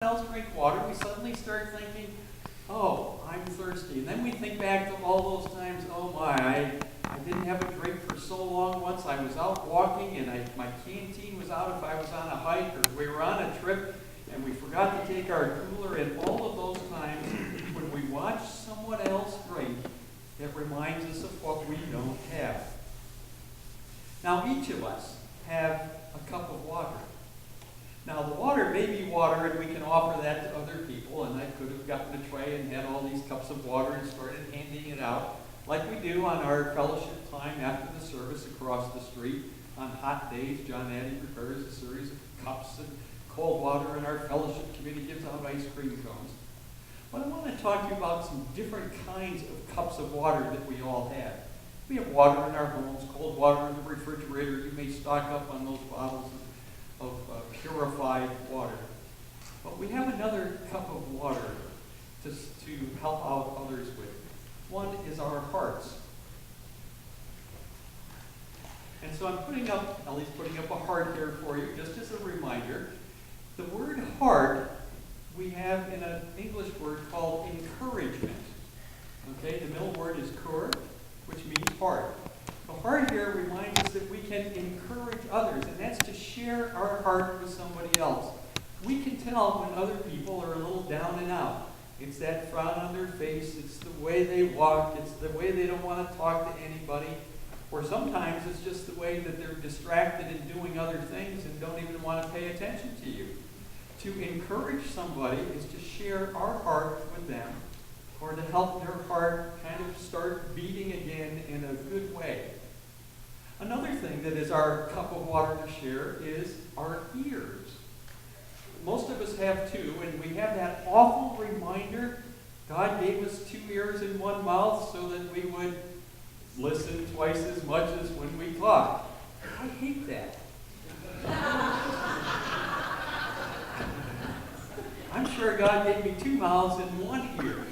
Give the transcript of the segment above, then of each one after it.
else drink water, we suddenly start thinking, oh, I'm thirsty. And then we think back to all those times, oh my, I didn't have a drink for so long. Once I was out walking and my canteen was out if I was on a hike, or we were on a trip and we forgot to take our cooler. And all of those times when we watch someone else drink, it reminds us of what we don't have. Now each of us have a cup of water. Now, the water may be water, and we can offer that to other people, and I could have gotten a tray and had all these cups of water and started handing it out, like we do on our fellowship time after the service across the street. On hot days, John Addy prepares a series of cups and cold water, and our fellowship committee gives out ice cream cones. But I want to talk to you about some different kinds of cups of water that we all have. We have water in our homes, cold water in the refrigerator. You may stock up on those bottles of purified water. But we have another cup of water to help out others with. One is our hearts. And so I'm putting up a heart here for you, just as a reminder. The word heart, we have in an English word called encouragement. Okay, the middle word is cur, which means heart. The heart here reminds us that we can encourage others, and that's to share our heart with somebody else. We can tell when other people are a little down and out. It's that frown on their face, it's the way they walk, it's the way they don't want to talk to anybody, or sometimes it's just the way that they're distracted and doing other things and don't even want to pay attention to you. To encourage somebody is to share our heart with them, or to help their heart kind of start beating again in a good way. Another thing that is our cup of water to share is our ears. Most of us have two, and we have that awful reminder, God gave us 2 ears and 1 mouth so that we would listen twice as much as when we talk. I hate that. I'm sure God gave me 2 mouths and 1 ear.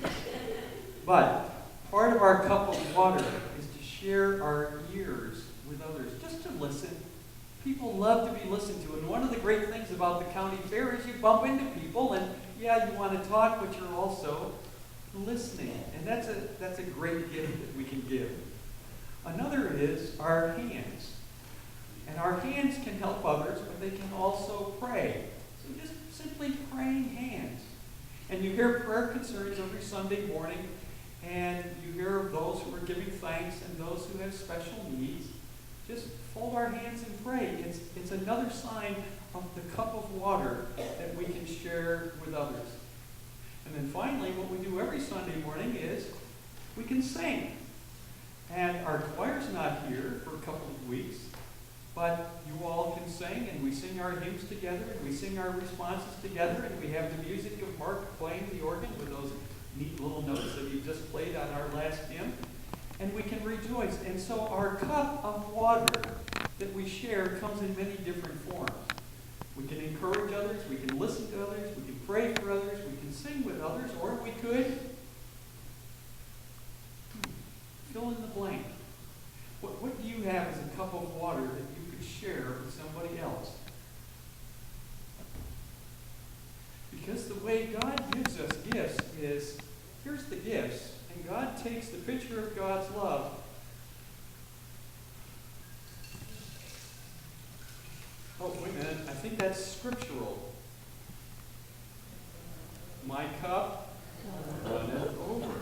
But part of our cup of water is to share our ears with others, just to listen. People love to be listened to, and one of the great things about the county fair is you bump into people, and yeah, you want to talk, but you're also listening, and that's a great gift that we can give. Another is our hands, and our hands can help others, but they can also pray. So just simply praying hands. And you hear prayer concerns every Sunday morning, and you hear of those who are giving thanks and those who have special needs. Just fold our hands and pray. It's another sign of the cup of water that we can share with others. And then finally, what we do every Sunday morning is we can sing. And our choir's not here for a couple of weeks, but you all can sing, and we sing our hymns together, and we sing our responses together, and we have the music of Mark playing the organ with those neat little notes that he just played on our last hymn. And we can rejoice. And so our cup of water that we share comes in many different forms. We can encourage others, we can listen to others, we can pray for others, we can sing with others, or we could fill in the blank. What do you have as a cup of water that you could share with somebody else? Because the way God gives us gifts is, here's the gifts, and God takes the picture of God's love. Oh, wait a minute, I think that's scriptural. My cup runneth over.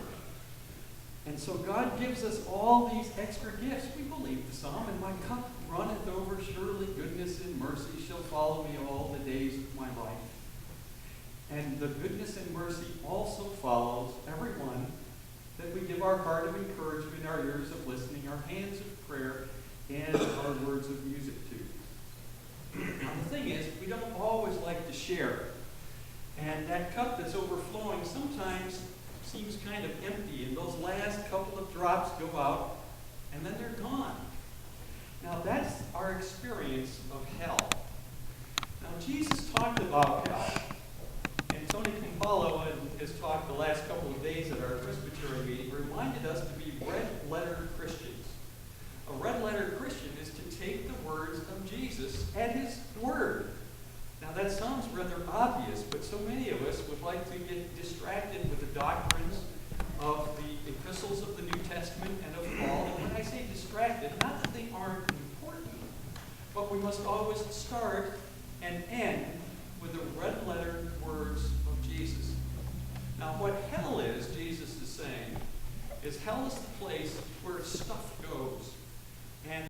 And so God gives us all these extra gifts. We believe the psalm, and my cup runneth over, surely goodness and mercy shall follow me all the days of my life. And the goodness and mercy also follows everyone that we give our heart of encouragement, our ears of listening, our hands of prayer, and our words of music to. Now the thing is, we don't always like to share. And that cup that's overflowing sometimes seems kind of empty, and those last couple of drops go out, and then they're gone. Now that's our experience of hell. Now Jesus talked about hell. And Tony Campolo, in his talk the last couple of days at our Presbyterian meeting, reminded us to be red-letter Christians. A red-letter Christian is to take the words of Jesus at his word. Now that sounds rather obvious, but so many of us would like to get distracted with the doctrines of the epistles of the New Testament and of Paul. And when I say distracted, not that they aren't important, but we must always start and end with the red-letter words of Jesus. Now what hell is, Jesus is saying, is hell is the place where stuff goes.